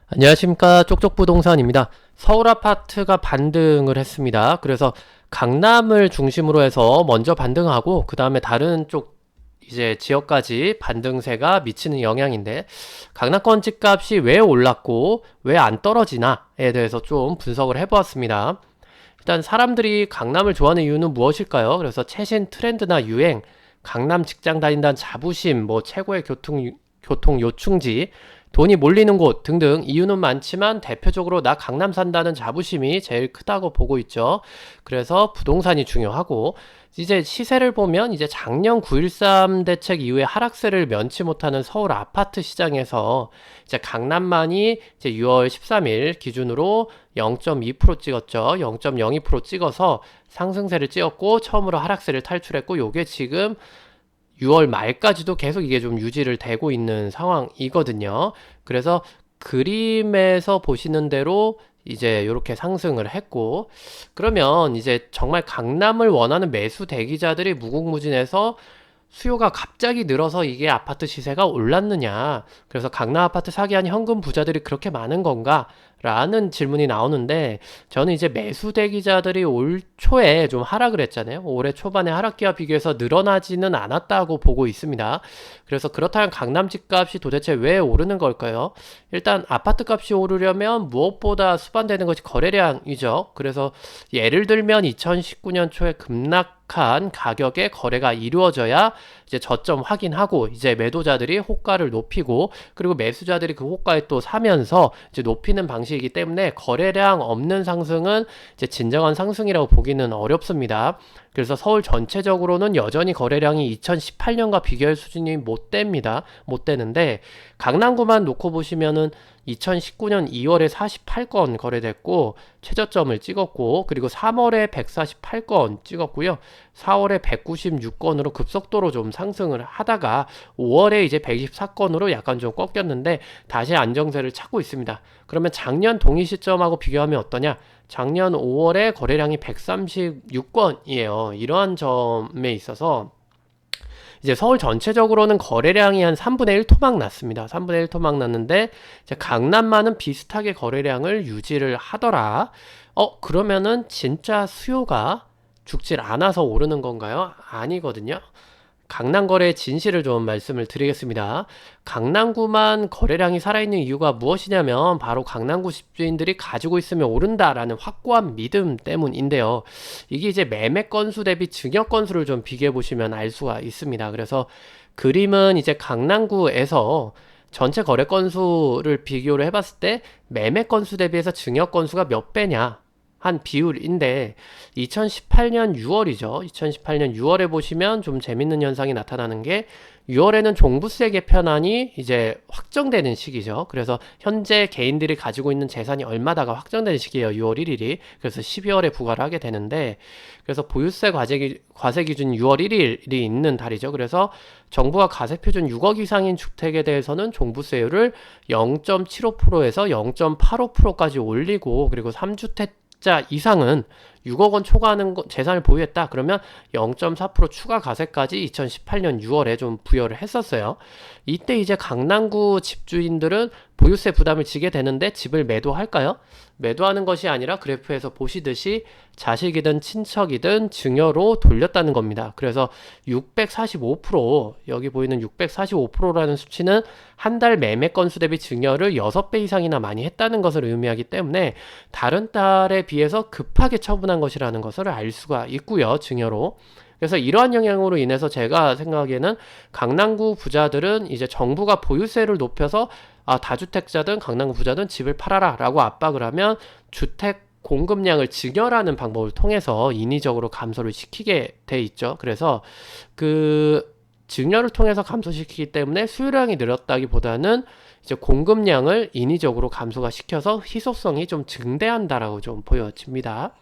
안녕하십니까, 쪽쪽부동산입니다. 서울 아파트가 반등을 했습니다. 그래서 강남을 중심으로 해서 먼저 반등하고 그 다음에 다른 쪽 이제 지역까지 반등세가 미치는 영향인데, 강남권 집값이 왜 올랐고 왜 안 떨어지나에 대해서 좀 분석을 해보았습니다. 일단 사람들이 강남을 좋아하는 이유는 무엇일까요? 그래서 최신 트렌드나 유행, 강남 직장 다닌다는 자부심, 뭐 최고의 교통 요충지, 돈이 몰리는 곳 등등 이유는 많지만 대표적으로 나 강남 산다는 자부심이 제일 크다고 보고 있죠. 그래서 부동산이 중요하고, 이제 시세를 보면 이제 작년 9.13 대책 이후에 하락세를 면치 못하는 서울 아파트 시장에서 이제 강남만이 이제 6월 13일 기준으로 0.2% 찍었죠. 0.02% 찍어서 상승세를 찍었고 처음으로 하락세를 탈출했고, 요게 지금 6월 말까지도 계속 이게 좀 유지를 되고 있는 상황이거든요. 그래서 그림에서 보시는 대로 이제 이렇게 상승을 했고, 그러면 이제 정말 강남을 원하는 매수 대기자들이 무궁무진해서 수요가 갑자기 늘어서 이게 아파트 시세가 올랐느냐, 그래서 강남 아파트 사기한 현금 부자들이 그렇게 많은 건가? 라는 질문이 나오는데, 저는 이제 매수 대기자들이 올 초에 좀 하락을 했잖아요. 올해 초반에 하락기와 비교해서 늘어나지는 않았다고 보고 있습니다. 그래서 그렇다면 강남 집값이 도대체 왜 오르는 걸까요? 일단 아파트 값이 오르려면 무엇보다 수반되는 것이 거래량이죠. 그래서 예를 들면 2019년 초에 급락한 가격에 거래가 이루어져야 이제 저점 확인하고 이제 매도자들이 호가를 높이고, 그리고 매수자들이 그 호가에 또 사면서 이제 높이는 방식이기 때문에 거래량 없는 상승은 이제 진정한 상승이라고 보기는 어렵습니다. 그래서 서울 전체적으로는 여전히 거래량이 2018년과 비교할 수준이 못 됩니다. 못 되는데, 강남구만 놓고 보시면은 2019년 2월에 48건 거래됐고 최저점을 찍었고, 그리고 3월에 148건 찍었고요. 4월에 196건으로 급속도로 좀 상승을 하다가 5월에 이제 124건으로 약간 좀 꺾였는데 다시 안정세를 찾고 있습니다. 그러면 작년 동일 시점하고 비교하면 어떠냐? 작년 5월에 거래량이 136건이에요. 이러한 점에 있어서 이제 서울 전체적으로는 거래량이 한 3분의 1 토막 났습니다. 3분의 1 토막 났는데 이제 강남만은 비슷하게 거래량을 유지를 하더라. 그러면은 진짜 수요가 죽질 않아서 오르는 건가요? 아니거든요. 강남 거래의 진실을 좀 말씀을 드리겠습니다. 강남구만 거래량이 살아있는 이유가 무엇이냐면 바로 강남구 집주인들이 가지고 있으면 오른다라는 확고한 믿음 때문인데요. 이게 이제 매매 건수 대비 증여 건수를 좀 비교해 보시면 알 수가 있습니다. 그래서 그림은 이제 강남구에서 전체 거래 건수를 비교를 해봤을 때 매매 건수 대비해서 증여 건수가 몇 배냐 한 비율인데, 2018년 6월이죠. 2018년 6월에 보시면 좀 재밌는 현상이 나타나는 게, 6월에는 종부세 개편안이 이제 확정되는 시기죠. 그래서 현재 개인들이 가지고 있는 재산이 얼마다가 확정되는 시기예요. 6월 1일이. 그래서 12월에 부과를 하게 되는데, 그래서 보유세 과세 기준 6월 1일이 있는 달이죠. 그래서 정부가 가세 표준 6억 이상인 주택에 대해서는 종부세율을 0.75%에서 0.85%까지 올리고, 그리고 3주택 자 이상은 6억 원 초과하는 재산을 보유했다. 그러면 0.4% 추가 가세까지 2018년 6월에 좀 부여를 했었어요. 이때 이제 강남구 집주인들은 보유세 부담을 지게 되는데 집을 매도할까요? 매도하는 것이 아니라 그래프에서 보시듯이 자식이든 친척이든 증여로 돌렸다는 겁니다. 그래서 645%, 여기 보이는 645%라는 수치는 한 달 매매 건수 대비 증여를 6배 이상이나 많이 했다는 것을 의미하기 때문에 다른 달에 비해서 급하게 처분한 것이라는 것을 알 수가 있고요. 증여로. 그래서 이러한 영향으로 인해서 제가 생각하기에는 강남구 부자들은 이제 정부가 보유세를 높여서 다주택자든 강남구 부자든 집을 팔아라 라고 압박을 하면 주택 공급량을 증여라는 방법을 통해서 인위적으로 감소를 시키게 돼 있죠. 그래서 그 증여를 통해서 감소시키기 때문에 수요량이 늘었다기보다는 이제 공급량을 인위적으로 감소가 시켜서 희소성이 좀 증대한다라고 좀 보여집니다.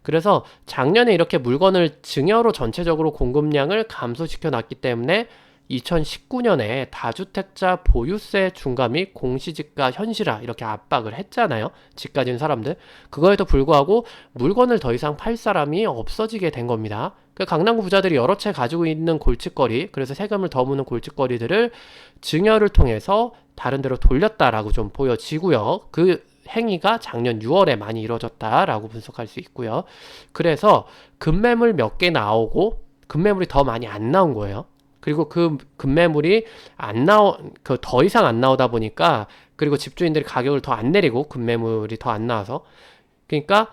그래서 작년에 이렇게 물건을 증여로 전체적으로 공급량을 감소시켜 놨기 때문에 2019년에 다주택자 보유세 중과 및 공시지가 현실화 이렇게 압박을 했잖아요. 집 가진 사람들. 그거에도 불구하고 물건을 더 이상 팔 사람이 없어지게 된 겁니다. 그 강남구 부자들이 여러 채 가지고 있는 골칫거리, 그래서 세금을 더 무는 골칫거리들을 증여를 통해서 다른 데로 돌렸다라고 좀 보여지고요. 그 행위가 작년 6월에 많이 이루어졌다라고 분석할 수 있고요. 그래서 급매물 몇 개 나오고 급매물이 더 많이 안 나온 거예요. 그리고 그 급매물이 더 이상 안 나오다 보니까, 그리고 집주인들이 가격을 더 안 내리고 급매물이 더 안 나와서, 그러니까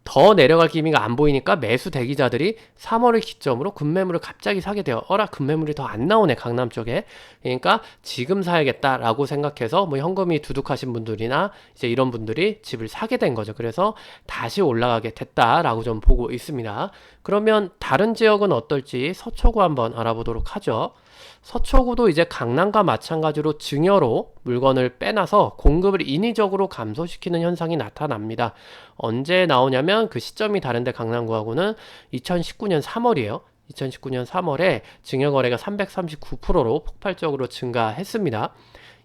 더 내려갈 기미가 안 보이니까 매수 대기자들이 3월을 기점으로 급매물을 갑자기 사게 돼요. 급매물이 더 안 나오네, 강남 쪽에. 그러니까 지금 사야겠다라고 생각해서 뭐 현금이 두둑하신 분들이나 이제 이런 분들이 집을 사게 된 거죠. 그래서 다시 올라가게 됐다라고 좀 보고 있습니다. 그러면 다른 지역은 어떨지 서초구 한번 알아보도록 하죠. 서초구도 이제 강남과 마찬가지로 증여로 물건을 빼놔서 공급을 인위적으로 감소시키는 현상이 나타납니다. 언제 나오냐면 그 시점이 다른데 강남구하고는 2019년 3월이에요. 2019년 3월에 증여 거래가 339%로 폭발적으로 증가했습니다.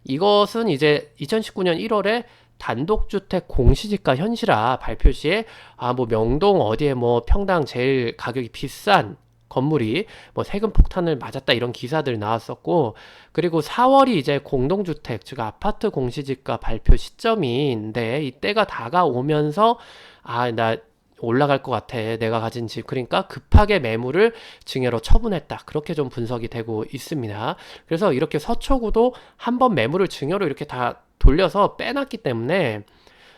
이것은 이제 2019년 1월에 단독주택 공시지가 현실화 발표 시에 뭐 명동 어디에 뭐 평당 제일 가격이 비싼 건물이 뭐 세금 폭탄을 맞았다 이런 기사들 나왔었고, 그리고 4월이 이제 공동주택 즉 아파트 공시지가 발표 시점인데 이때가 다가오면서 나 올라갈 것 같아, 내가 가진 집. 그러니까 급하게 매물을 증여로 처분했다, 그렇게 좀 분석이 되고 있습니다. 그래서 이렇게 서초구도 한번 매물을 증여로 이렇게 다 돌려서 빼놨기 때문에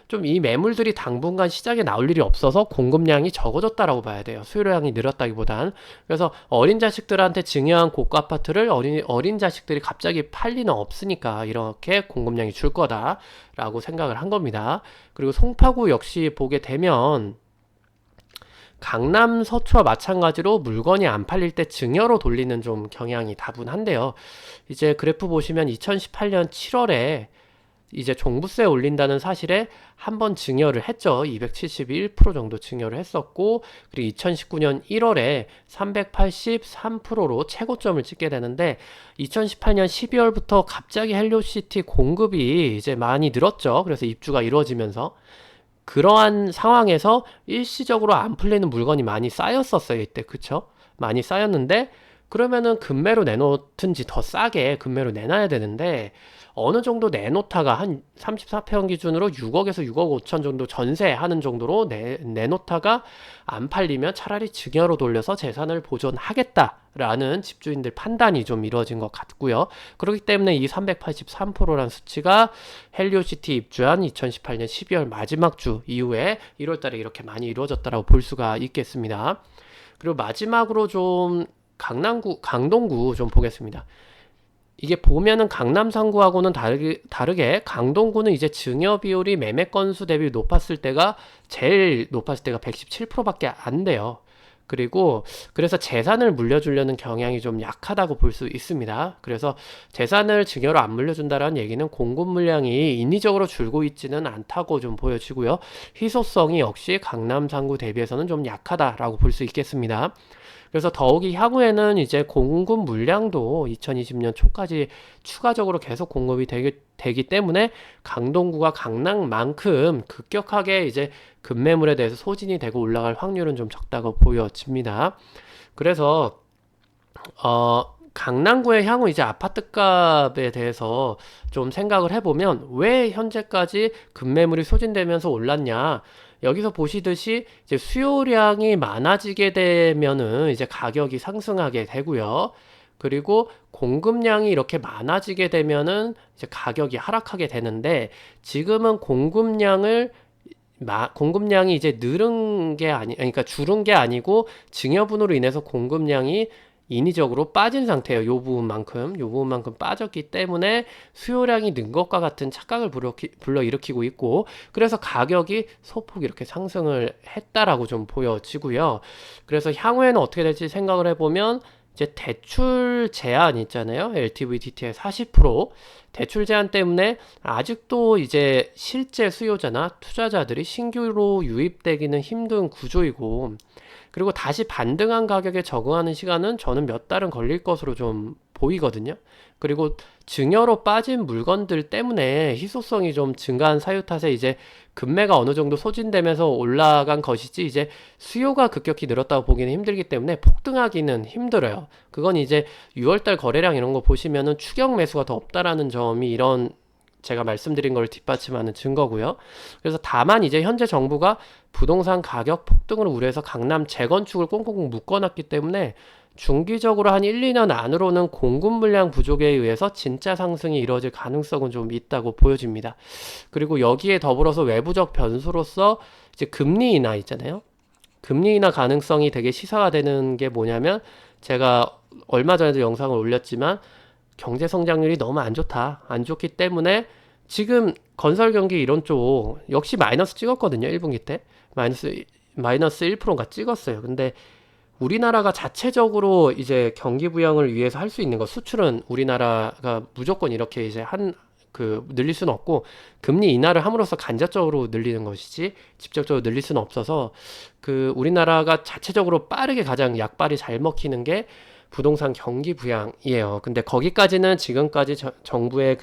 좀 이 매물들이 당분간 시장에 나올 일이 없어서 공급량이 적어졌다라고 봐야 돼요. 수요량이 늘었다기보단. 그래서 어린 자식들한테 증여한 고가 아파트를 어린 자식들이 갑자기 팔 리는 없으니까 이렇게 공급량이 줄 거다라고 생각을 한 겁니다. 그리고 송파구 역시 보게 되면 강남 서초와 마찬가지로 물건이 안 팔릴 때 증여로 돌리는 좀 경향이 다분한데요. 이제 그래프 보시면 2018년 7월에 이제 종부세 올린다는 사실에 한번 증여를 했죠. 271% 정도 증여를 했었고, 그리고 2019년 1월에 383%로 최고점을 찍게 되는데 2018년 12월부터 갑자기 헬리오시티 공급이 이제 많이 늘었죠. 그래서 입주가 이루어지면서 그러한 상황에서 일시적으로 안 풀리는 물건이 많이 쌓였었어요. 이때. 그쵸? 많이 쌓였는데 그러면은 급매로 내놓든지 더 싸게 급매로 내놔야 되는데 어느 정도 내놓다가 한 34평 기준으로 6억에서 6억 5천 정도 전세하는 정도로 내놓다가 안 팔리면 차라리 증여로 돌려서 재산을 보존하겠다라는 집주인들 판단이 좀 이루어진 것 같고요. 그렇기 때문에 이 383%라는 수치가 헬리오시티 입주한 2018년 12월 마지막 주 이후에 1월 달에 이렇게 많이 이루어졌다고 볼 수가 있겠습니다. 그리고 마지막으로 좀 강동구 좀 보겠습니다. 이게 보면은 강남 3구하고는 다르게 강동구는 이제 증여 비율이 매매 건수 대비 제일 높았을 때가 117%밖에 안 돼요. 그리고 그래서 재산을 물려주려는 경향이 좀 약하다고 볼 수 있습니다. 그래서 재산을 증여로 안 물려준다는 얘기는 공급 물량이 인위적으로 줄고 있지는 않다고 좀 보여지고요. 희소성이 역시 강남 3구 대비해서는 좀 약하다라고 볼 수 있겠습니다. 그래서 더욱이 향후에는 이제 공급 물량도 2020년 초까지 추가적으로 계속 공급이 되기 때문에 강동구가 강남만큼 급격하게 이제 급매물에 대해서 소진이 되고 올라갈 확률은 좀 적다고 보여집니다. 그래서 강남구의 향후 이제 아파트 값에 대해서 좀 생각을 해보면 왜 현재까지 급매물이 소진되면서 올랐냐? 여기서 보시듯이 이제 수요량이 많아지게 되면은 이제 가격이 상승하게 되고요. 그리고 공급량이 이렇게 많아지게 되면은 이제 가격이 하락하게 되는데 지금은 공급량이 이제 그러니까 줄은 게 아니고 증여분으로 인해서 공급량이 인위적으로 빠진 상태예요. 요 부분만큼 빠졌기 때문에 수요량이 는 것과 같은 착각을 불러일으키고 있고, 그래서 가격이 소폭 이렇게 상승을 했다라고 좀 보여지고요. 그래서 향후에는 어떻게 될지 생각을 해보면 이제 대출 제한 있잖아요. LTV DTI 40% 대출 제한 때문에 아직도 이제 실제 수요자나 투자자들이 신규로 유입되기는 힘든 구조이고, 그리고 다시 반등한 가격에 적응하는 시간은 저는 몇 달은 걸릴 것으로 좀 보이거든요. 그리고 증여로 빠진 물건들 때문에 희소성이 좀 증가한 사유 탓에 이제 금매가 어느 정도 소진되면서 올라간 것이지 이제 수요가 급격히 늘었다고 보기는 힘들기 때문에 폭등하기는 힘들어요. 그건 이제 6월달 거래량 이런 거 보시면은 추격 매수가 더 없다라는 점이 이런 제가 말씀드린 걸 뒷받침하는 증거고요. 그래서 다만 이제 현재 정부가 부동산 가격 폭등을 우려해서 강남 재건축을 꽁꽁 묶어놨기 때문에 중기적으로 한 1, 2년 안으로는 공급 물량 부족에 의해서 진짜 상승이 이루어질 가능성은 좀 있다고 보여집니다. 그리고 여기에 더불어서 외부적 변수로서 이제 금리 인하 있잖아요. 금리 인하 가능성이 되게 시사화되는 게 뭐냐면 제가 얼마 전에도 영상을 올렸지만 경제 성장률이 너무 안 좋다. 안 좋기 때문에 지금 건설 경기 이런 쪽 역시 마이너스 찍었거든요. 1분기 때. 마이너스 1%인가 찍었어요. 근데 우리나라가 자체적으로 이제 경기 부양을 위해서 할 수 있는 거 수출은 우리나라가 무조건 이렇게 이제 늘릴 수는 없고 금리 인하를 함으로써 간접적으로 늘리는 것이지 직접적으로 늘릴 수는 없어서 우리나라가 자체적으로 빠르게 가장 약발이 잘 먹히는 게 부동산 경기 부양이에요. 근데 거기까지는 지금까지 정부의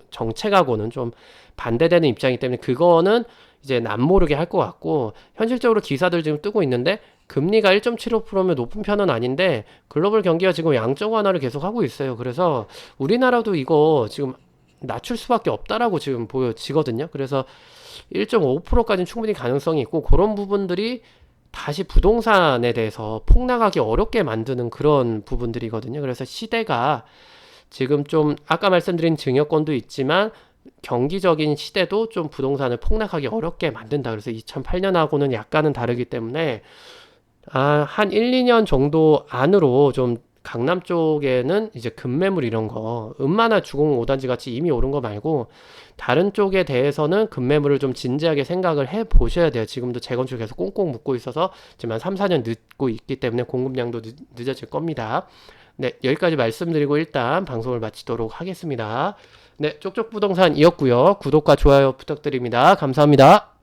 정책하고는 좀 반대되는 입장이기 때문에 그거는 이제 남모르게 할 것 같고 현실적으로 기사들 지금 뜨고 있는데 금리가 1.75%면 높은 편은 아닌데 글로벌 경기가 지금 양적 완화를 계속 하고 있어요. 그래서 우리나라도 이거 지금 낮출 수밖에 없다라고 지금 보여지거든요. 그래서 1.5%까지는 충분히 가능성이 있고 그런 부분들이 다시 부동산에 대해서 폭락하기 어렵게 만드는 그런 부분들이거든요. 그래서 시대가 지금 좀 아까 말씀드린 증여권도 있지만 경기적인 시대도 좀 부동산을 폭락하기 어렵게 만든다. 그래서 2008년하고는 약간은 다르기 때문에 한 1, 2년 정도 안으로 좀 강남 쪽에는 이제 급매물 이런 거 음마나 주공 5단지 같이 이미 오른 거 말고 다른 쪽에 대해서는 급매물을 좀 진지하게 생각을 해 보셔야 돼요. 지금도 재건축 계속 꽁꽁 묶고 있어서 지금 한 3, 4년 늦고 있기 때문에 공급량도 늦어질 겁니다. 네, 여기까지 말씀드리고 일단 방송을 마치도록 하겠습니다. 네, 쪽쪽 부동산이었고요. 구독과 좋아요 부탁드립니다. 감사합니다.